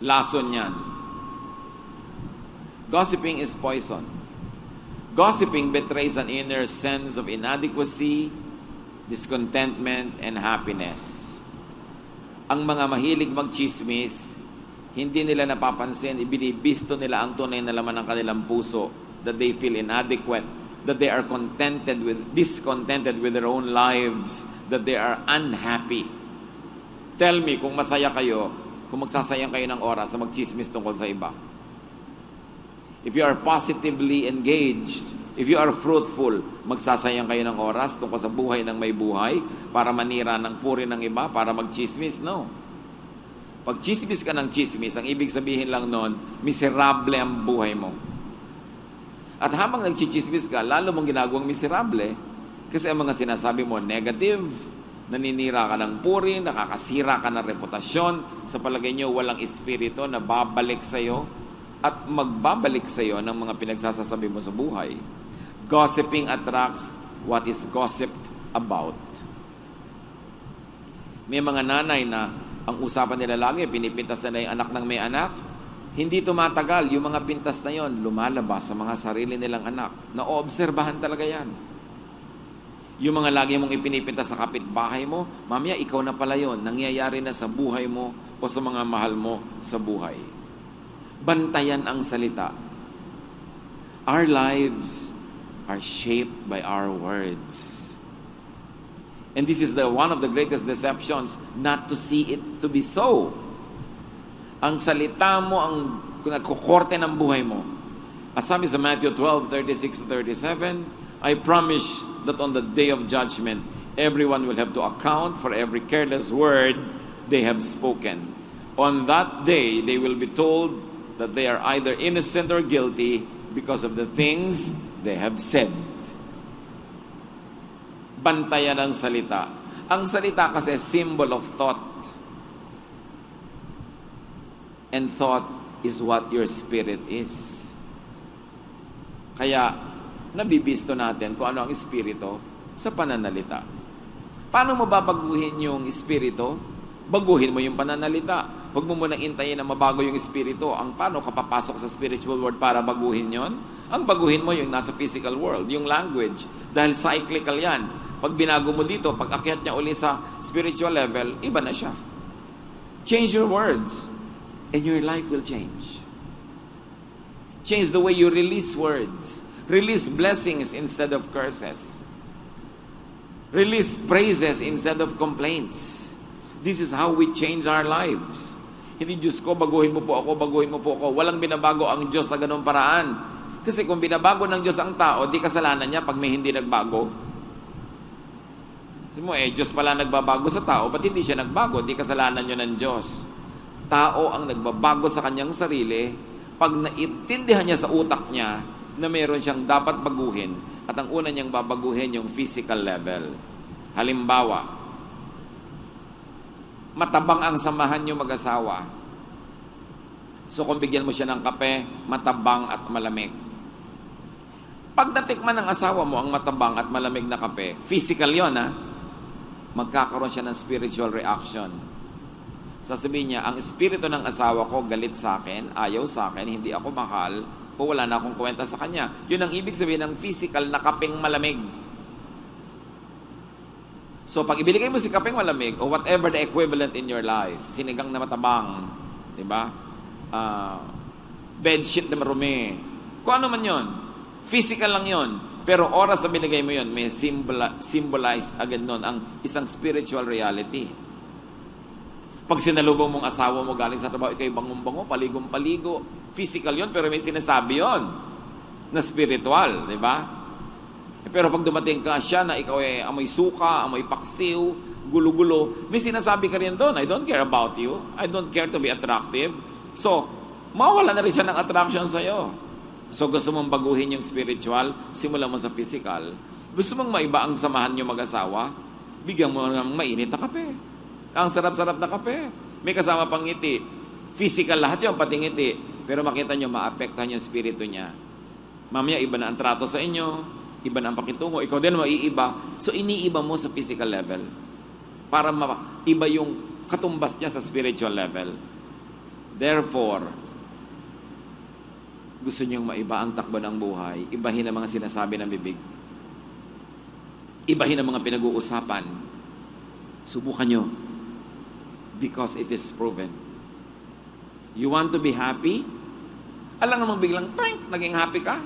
S2: Lason yan. Gossiping is poison. Gossiping betrays an inner sense of inadequacy, discontentment, and happiness. Ang mga mahilig magchismis, hindi nila napapansin, ibinibisto nila ang tunay na laman ng kanilang puso, that they feel inadequate, that they are discontented with their own lives, that they are unhappy. Tell me kung masaya kayo, kung magsasayang kayo ng oras sa magchismis tungkol sa iba. If you are positively engaged, if you are fruitful, magsasayang kayo ng oras tungkol sa buhay ng may buhay para manira ng puri ng iba, para magchismis? No. Pag chismis ka ng chismis, ang ibig sabihin lang nun, miserable ang buhay mo. At habang nagchichismis ka, lalo mong ginagawang miserable kasi ang mga sinasabi mo negative, naninira ka ng puri, nakakasira ka ng reputasyon, sa palagay nyo walang espiritu na babalik sa'yo at magbabalik sa'yo ng mga pinagsasasabi mo sa buhay. Gossiping attracts what is gossiped about. May mga nanay na ang usapan nila lagi, pinipintas nila yung anak ng may anak. Hindi tumatagal, yung mga pintas na yon lumalabas sa mga sarili nilang anak. Naoobserbahan talaga yan. Yung mga lagi mong ipinipintas sa kapitbahay mo, mamaya ikaw na pala yon, nangyayari na sa buhay mo o sa mga mahal mo sa buhay. Bantayan ang salita. Our lives are shaped by our words. And this is one of the greatest deceptions, not to see it to be so. Ang salita mo ang nagkukorte ng buhay mo. At sabi sa Matthew 12:36-37, I promise that on the day of judgment, everyone will have to account for every careless word they have spoken. On that day, they will be told that they are either innocent or guilty because of the things they have said. Bantayan ang salita. Ang salita kasi symbol of thought. And thought is what your spirit is. Kaya, nabibisto natin kung ano ang espiritu sa pananalita. Paano mo babaguhin yung espiritu? Baguhin mo yung pananalita. Huwag mo munang intayin na mabago yung espiritu. Ang paano ka papasok sa spiritual world para baguhin yon? Ang baguhin mo yung nasa physical world, yung language. Dahil cyclical yan. Pag binago mo dito, pag akyat niya uli sa spiritual level, iba na siya. Change your words, and your life will change. Change the way you release words. Release blessings instead of curses. Release praises instead of complaints. This is how we change our lives. Hindi, Diyos ko, baguhin mo po ako, baguhin mo po ako. Walang binabago ang Diyos sa ganung paraan. Kasi kung binabago ng Diyos ang tao, di kasalanan niya pag may hindi nagbago. Sabi mo, Diyos pala nagbabago sa tao, ba't hindi siya nagbago? Di kasalanan niyo ng Diyos. Tao ang nagbabago sa kanyang sarili pag naiintindihan niya sa utak niya na mayroon siyang dapat baguhin at ang una niyang babaguhin yung physical level. Halimbawa, matabang ang samahan niyo mag-asawa. So kung bigyan mo siya ng kape, matabang at malamig. Pag natikman ng asawa mo ang matabang at malamig na kape, physical yon magkakaroon siya ng spiritual reaction. Sasabihin niya, ang espiritu ng asawa ko galit sa akin, ayaw sa akin, hindi ako mahal, o wala na akong kwenta sa kanya. Yun ang ibig sabihin ng physical na kapeng malamig. So pag ibigay mo si kapeng malamig o whatever the equivalent in your life, sinigang na matabang, di ba? Bedsheet na marumi, kung ano man yon, physical lang yon. Pero oras na binigay mo yon, may symbolized agad nun ang isang spiritual reality. Pag sinalubong mong asawa mo galing sa trabaho, ikay bangong-bango, paligong-paligo, physical yon, pero may sinasabi yon na spiritual, di ba? Pero pag dumating ka siya na ikaw ay amoy suka, amoy paksiw, gulo-gulo, may sinasabi ka rin doon, I don't care about you. I don't care to be attractive. So, mawala na rin siya ng attraction sa'yo. So, gusto mong baguhin yung spiritual, simulan mo sa physical. Gusto mong maiba ang samahan nyo mag-asawa, bigyan mo ng mainit na kape. Ang sarap-sarap na kape. May kasama pang ngiti. Physical lahat yun, pati ngiti. Pero makita nyo, maapektahan yung spirito niya. Mamaya, iba na ang trato sa inyo, iba na ang pakitungo, ikaw din maiiba. So, iniiba mo sa physical level para iba yung katumbas niya sa spiritual level. Therefore, gusto niyong maiba ang takbo ng buhay, ibahin ang mga sinasabi ng bibig. Ibahin ang mga pinag-uusapan. Subukan nyo. Because it is proven. You want to be happy? Alam namang biglang, tank, naging happy ka?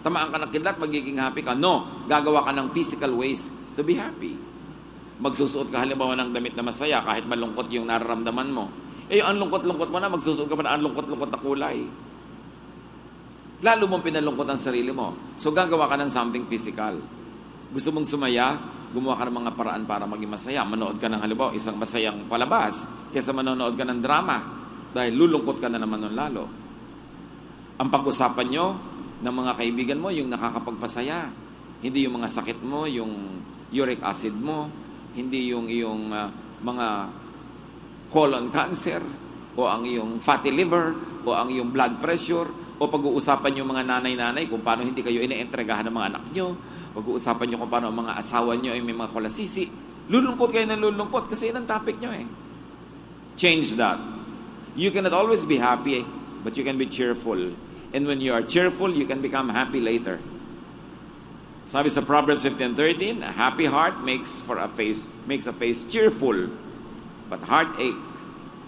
S2: Tamaan ka ng kidlat, magiging happy ka? No. Gagawa ka ng physical ways to be happy. Magsusuot ka halimbawa ng damit na masaya kahit malungkot yung nararamdaman mo. Ang lungkot-lungkot mo na, magsusuot ka pa na ang lungkot-lungkot na kulay. Lalo mong pinalungkot ang sarili mo. So gagawa ka ng something physical. Gusto mong sumaya, gumawa ka ng mga paraan para maging masaya. Manood ka ng halimbawa, isang masayang palabas, kaysa manonood ka ng drama. Dahil lulungkot ka na naman nun lalo. Ang pag-usapan nyo ng mga kaibigan mo, yung nakakapagpasaya. Hindi yung mga sakit mo, yung uric acid mo, hindi yung iyong mga colon cancer, o ang iyong fatty liver, o ang iyong blood pressure, o pag-uusapan yung mga nanay-nanay kung paano hindi kayo ine-entregahan ng mga anak nyo, pag-uusapan nyo kung paano ang mga asawa nyo ay may mga kolasisi. Lulungkot kayo ng lulungkot kasi yun ang topic nyo eh. Change that. You cannot always be happy, but you can be cheerful. And when you are cheerful, you can become happy later. Sabi sa Proverbs 15:13, a happy heart makes a face cheerful, but heartache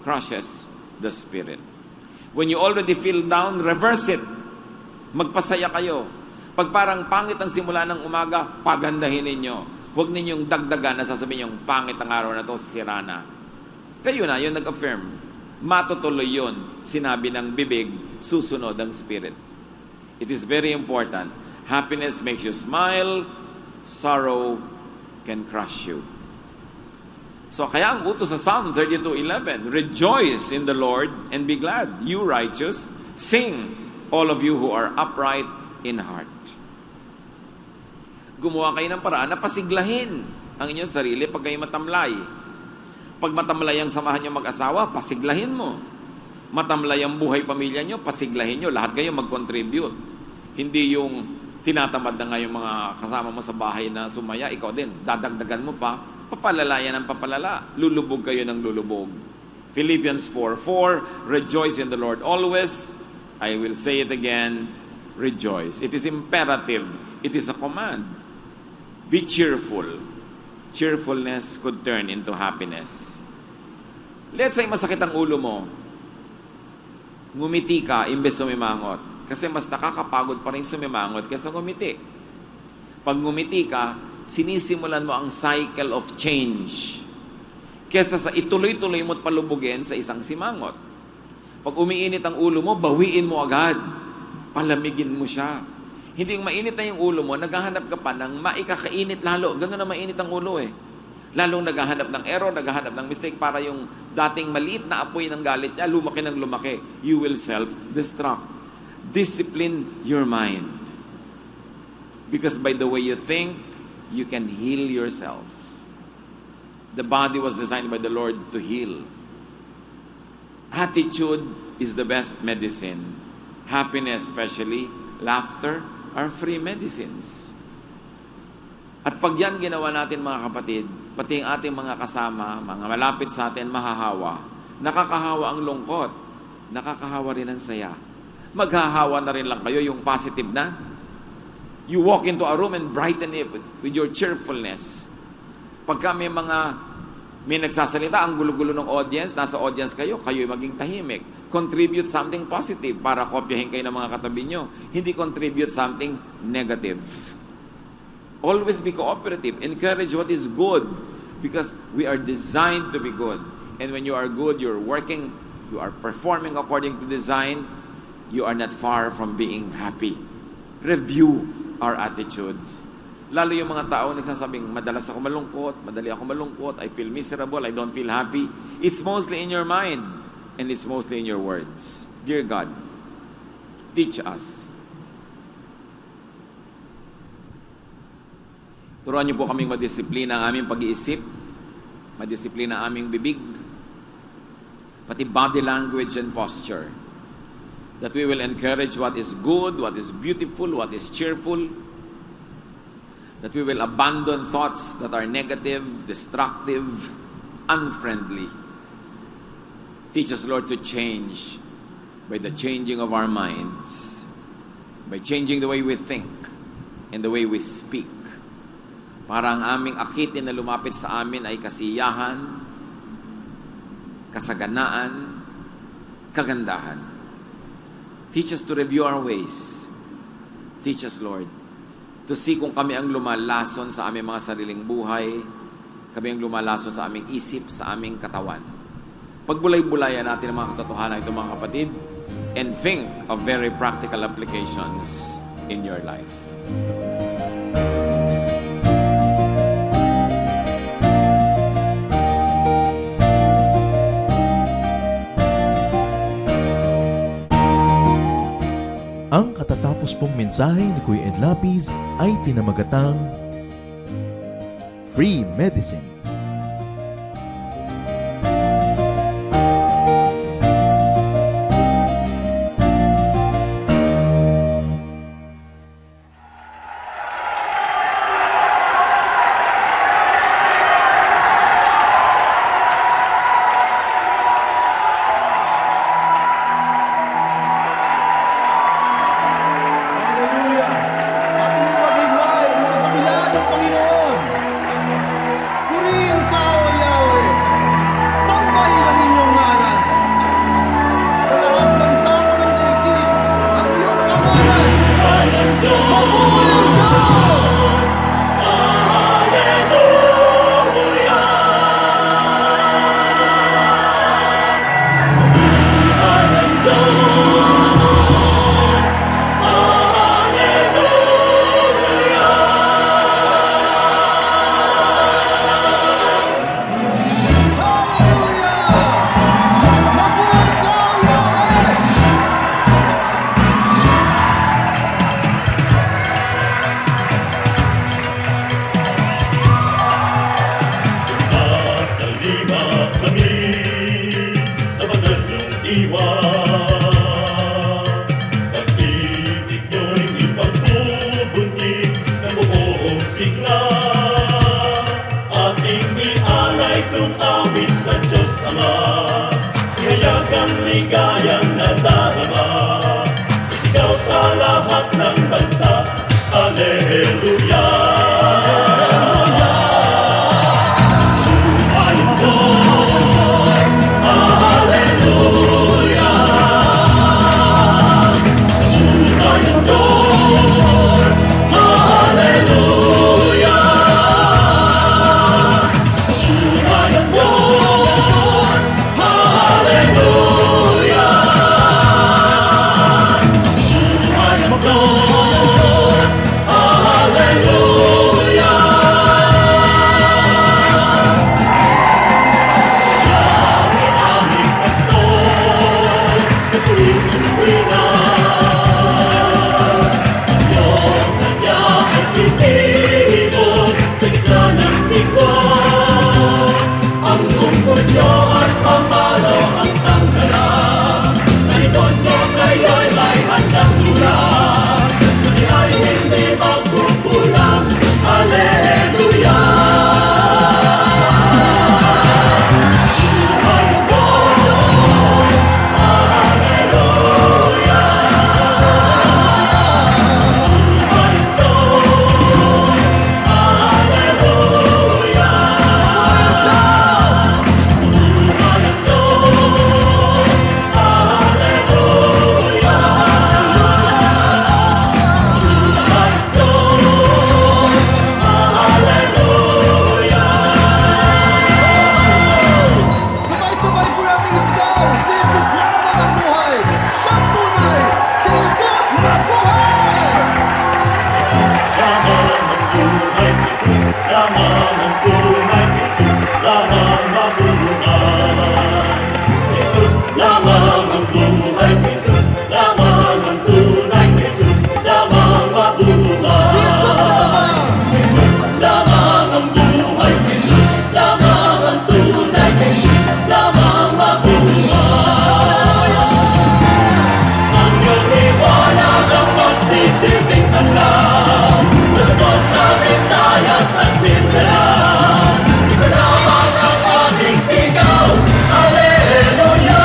S2: crushes the spirit. When you already feel down, reverse it. Magpasaya kayo. Pag parang pangit ang simula ng umaga, pagandahin ninyo. Huwag ninyong dagdagan na sasabihin yung pangit ang araw na to, sira na. Kayo na, yun nag-affirm. Matutuloy yun. Sinabi ng bibig, susunod ang spirit. It is very important. Happiness makes you smile, sorrow can crush you. So kaya ang utos sa Psalm 32:11, rejoice in the Lord and be glad, you righteous, sing, all of you who are upright in heart. Gumawa kayo ng paraan na pasiglahin ang inyong sarili pag kayo matamlay. Pag matamlay ang samahan nyo mag-asawa, pasiglahin mo. Matamlay ang buhay pamilya nyo, pasiglahin nyo. Lahat kayo mag-contribute. Hindi yung tinatamad na nga yung mga kasama mo sa bahay na sumaya, ikaw din, dadagdagan mo pa, papalalayan ng papalala. Lulubog kayo ng lulubog. Philippians 4:4, rejoice in the Lord always. I will say it again, rejoice. It is imperative. It is a command. Be cheerful. Cheerfulness could turn into happiness. Let's say masakit ang ulo mo. Ngumiti ka imbes sumimangot. Kasi mas nakakapagod pa rin sumimangot kaysa ngumiti. Pag ngumiti ka, sinisimulan mo ang cycle of change. Kesa sa ituloy-tuloy mo't palubugin sa isang simangot. Pag umiinit ang ulo mo, bawiin mo agad. Palamigin mo siya. Hindi yung mainit na yung ulo mo, naghahanap ka pa ng maikakainit lalo. Ganun na mainit ang ulo eh. Lalong naghahanap ng error, naghahanap ng mistake para yung dating maliit na apoy ng galit niya, lumaki ng lumaki. You will self-destruct. Discipline your mind. Because by the way you think, you can heal yourself. The body was designed by the Lord to heal. Attitude is the best medicine. Happiness especially, laughter are free medicines. At pag yan ginawa natin mga kapatid, pati ang ating mga kasama, mga malapit sa atin, mahahawa. Nakakahawa ang lungkot. Nakakahawa rin ang saya. Maghahawa na rin lang kayo yung positive na. You walk into a room and brighten it with your cheerfulness. Pagka may nagsasalita, ang gulo-gulo ng audience, nasa audience kayo, kayo'y maging tahimik. Contribute something positive para kopyahin kayo ng mga katabi nyo. Hindi contribute something negative. Always be cooperative. Encourage what is good because we are designed to be good. And when you are good, you're working, you are performing according to design, you are not far from being happy. Review our attitudes. Lalo yung mga tao nagsasabing, madalas ako malungkot, madali ako malungkot, I feel miserable, I don't feel happy. It's mostly in your mind and it's mostly in your words. Dear God, teach us. Turuan niyo po kaming madisiplina ang aming pag-iisip, madisiplina ang aming bibig, pati body language and posture. That we will encourage what is good, what is beautiful, what is cheerful. That we will abandon thoughts that are negative, destructive, unfriendly. Teach us, Lord, to change by the changing of our minds. by changing the way we think and the way we speak. Para ang aming akitin na lumapit sa amin ay kasiyahan, kasaganaan, kagandahan. Teach us to review our ways. Teach us, Lord, to see kung kami ang lumalason sa aming mga sariling buhay, kami ang lumalason sa aming isip, sa aming katawan. Pagbulay-bulayan natin ang mga katotohanan ito, mga kapatid, and think of very practical applications in your life.
S1: Ang katatapos pong mensahe ni Kuya Ed Lapiz ay pinamagatang Free Medicine.
S3: Hallelujah! Ating maghihimay ang kadakilaan ng Panginoon. Purihin ka, O Yahweh. Sambahin ang inyong ngalan. Sa lahat ng tao ng daigdig, ang iyong pangalan. Mabuhay ka! Hallelujah! Mabuhay ka, O Yahweh!
S4: Kalima kami sa banal niyong iwan. Pag-ibig niyo'y ipagbubunyig ng buong sigla. Ating ialay kung awit sa Diyos Ama. Ihayag ang ligayang nadarama. Isigaw sa lahat ng bansa. Hallelujah! Sabay-sabay po natin isigaw, si Jesus lamang ang buhay. Siyang tunay, si Jesus mabuhay! Lamang ang buhay, Jesus, lamang ang buhay, Jesus, lamang mabuhay. Jesus, lamang ang buhay, Jesus, lamang ang tunay, Jesus, lamang mabuhay.
S3: Jesus lamang!
S4: Jesus, lamang ang buhay, Jesus, lamang ang tunay, Jesus, lamang mabuhay. Ang iyong liwanag ang magsisilbing tanlang sa Luzon, sa Visayas at Mindanao. Isa lamang ang ating sigaw, Hallelujah!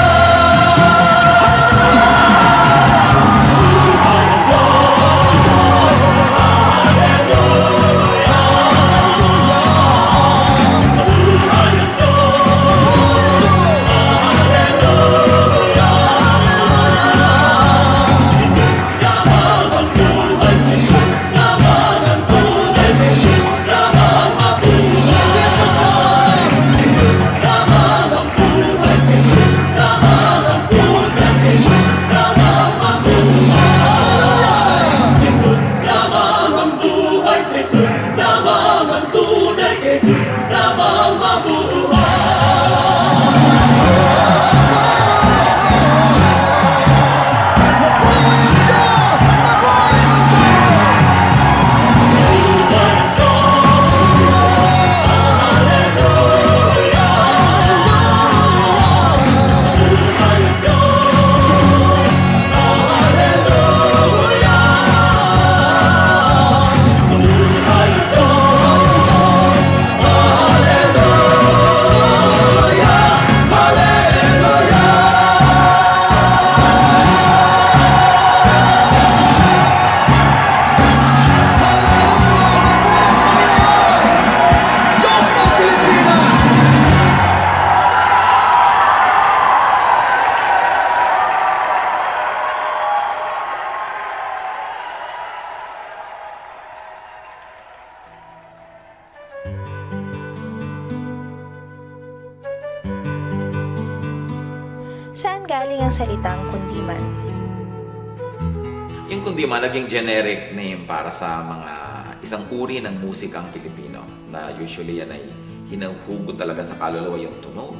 S5: nanggaling ang salitang kundiman?
S6: Yung kundiman naging generic name para sa mga isang uri ng musikang Pilipino na usually yan ay hinuhugot talaga sa kaluluwa yung tunog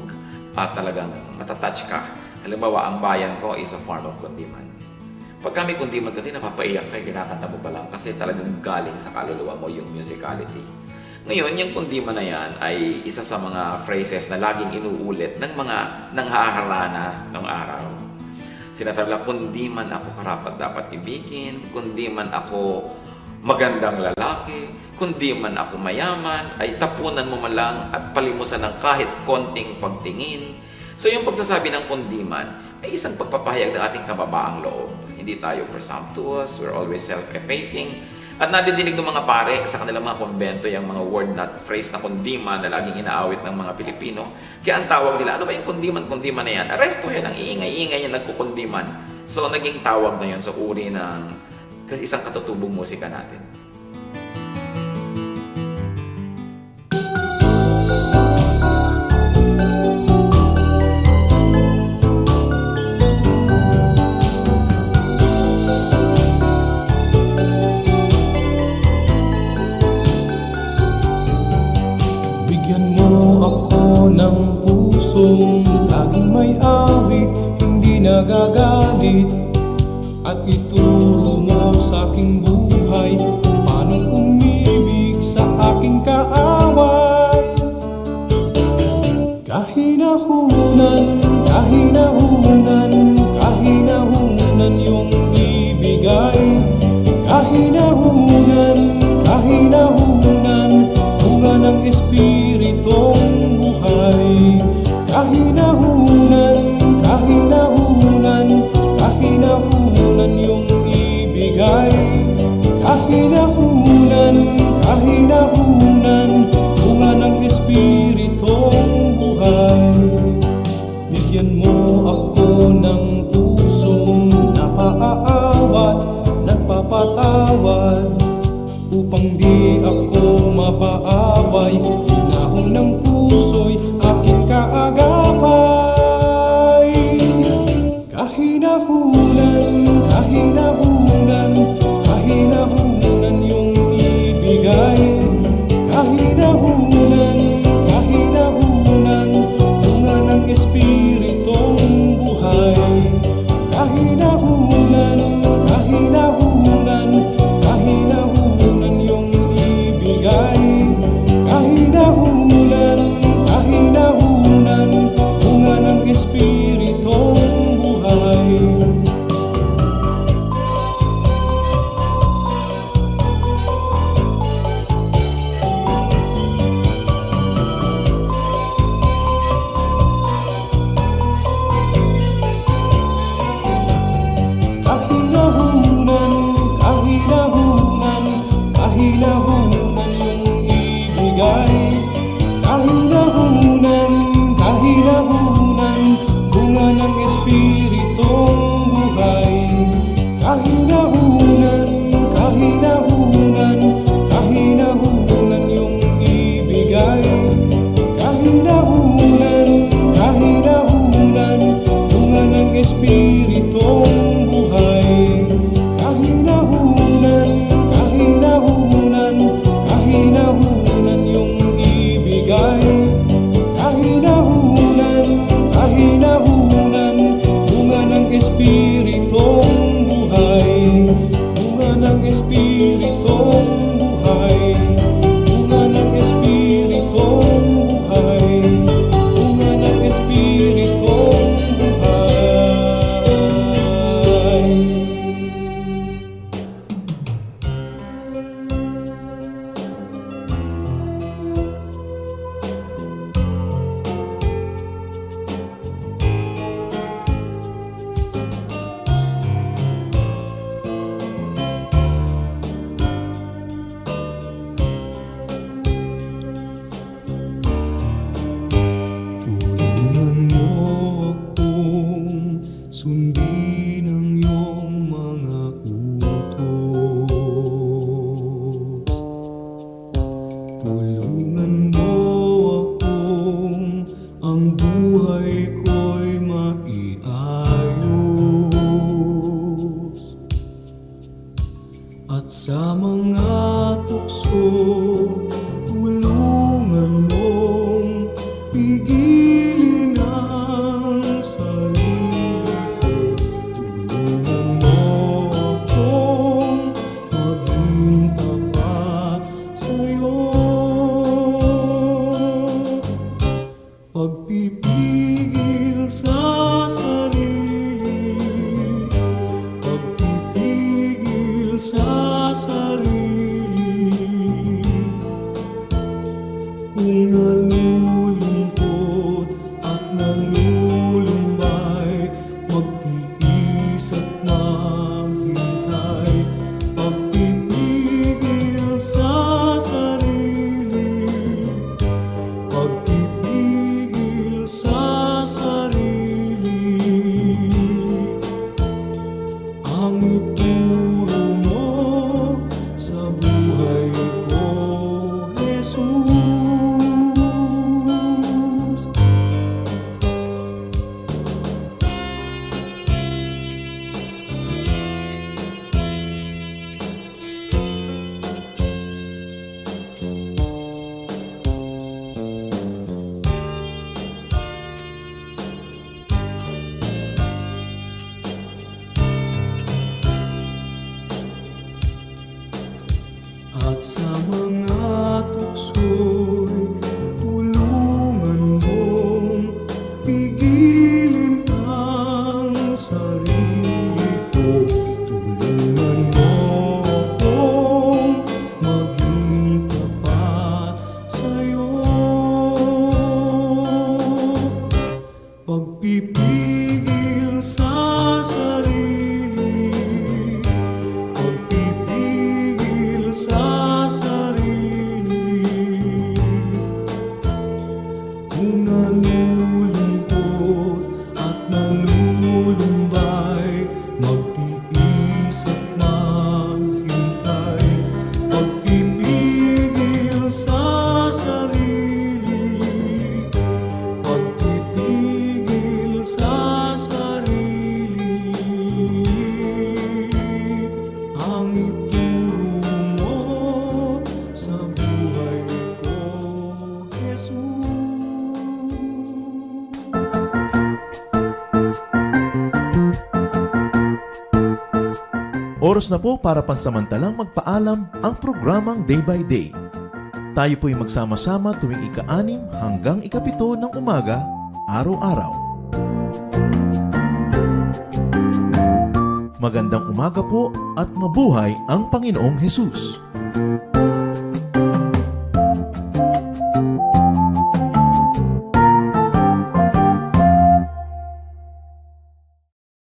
S6: at talagang matatouch ka. Halimbawa, ang bayan ko is a form of kundiman. Pag kami kundiman kasi napapaiyak kayo, kinakanta mo pa lang kasi talagang galing sa kaluluwa mo yung musicality. Ngayon, yung kundiman na yan ay isa sa mga phrases na laging inuulit ng mga nanghaharana ng araw. Sinasabi lang, kundi man ako karapat dapat ibigin, kundi man ako magandang lalaki, kundi man ako mayaman, ay tapunan mo man lang at palimusan ng kahit konting pagtingin. So yung pagsasabi ng kundi man ay isang pagpapahayag ng ating kababaang loob. Hindi tayo presumptuous, we're always self-effacing. At nadidinig ng mga pare sa kanilang mga konbento yung mga word na phrase na kundiman na laging inaawit ng mga Pilipino. Kaya ang tawag nila, ano ba yung kundiman na yan? Arestuhin ang iingay-ingay yung nagkukundiman. So naging tawag na yun sa uri ng isang katutubong musika natin.
S7: Bigyan mo ako ng pusong laging may awit, hindi nagagalit. At ituro mo sa aking buhay paano umibig sa aking kaaway. Kahinahunan, kahinahunan, kahinahunan yung ibigay. Kahinahunan, kahinahunan, bunga ng espiritong buhay. Kahinahunan, kahinahunan, kahinahunan yung ibigay. Kahinahunan, kahinahunan, bunga ng espiritong buhay. Bigyan mo ako ng pusong napaaawat, nagpapatawad, upang di ako mapaaway. Hinahon ng puso'y aking kaagapay. Kahinahunan, kahinahunan, kahinahunan yung ibigay. Kahinahunan, kahinahunan, bunga ng espiritong buhay. Kahinahunan, kahinahunan, kahinahunan yung ibigay. Kahinahunan, kahinahunan, bunga ng espiritong buhay. Kahinahunan, kahinahunan, kahinahunan yung ibigay. Kahinahunan, kahinahunan, bunga ng espiritong buhay. Kahinahunan, kahinahunan, kahinahunan yung ibigay. Kahinahunan, kahinahunan, bunga ng espiritong buhay. Kahinahunan, kahinahunan, kahinahunan yung ibigay. Kahinahunan, kahinahunan, bunga ng espiritong buhay. Bunga ng espiritong buhay. Bunga ng espiritong buhay. Bunga ng espiritong buhay. sa mga tukso, tulungan mong pigilin ang sarili ko. Tulungan mo akong maging tapat sa'yo. Pagpipigil sa sarili, pagpipigil sa sarili, kung nalulungkot at nalulumbay, magtiis at maghintay. Pagpipigil sa sarili, pagpipigil sa sarili, ang ituro mo sa buhay ko, Jesus. At sa mga tukso'y tulungan mong pigilin ang sarili ko. Tulungan mo akong maging tapat sa'yo. Pagpipigil sa sarili, pagpipigil sa sarili, kung nalulungkot at nalulumbay, magtiis at maghintay. Pagpipigil sa sarili, pagpipigil sa sarili, ang ituro mo sa buhay ko, Jesus.
S1: Oras na po para pansamantalang magpaalam ang programang Day by Day. Tayo po'y magsama-sama tuwing ika-6 hanggang ika-7 ng umaga, araw-araw. Magandang umaga po at mabuhay ang Panginoong Hesus.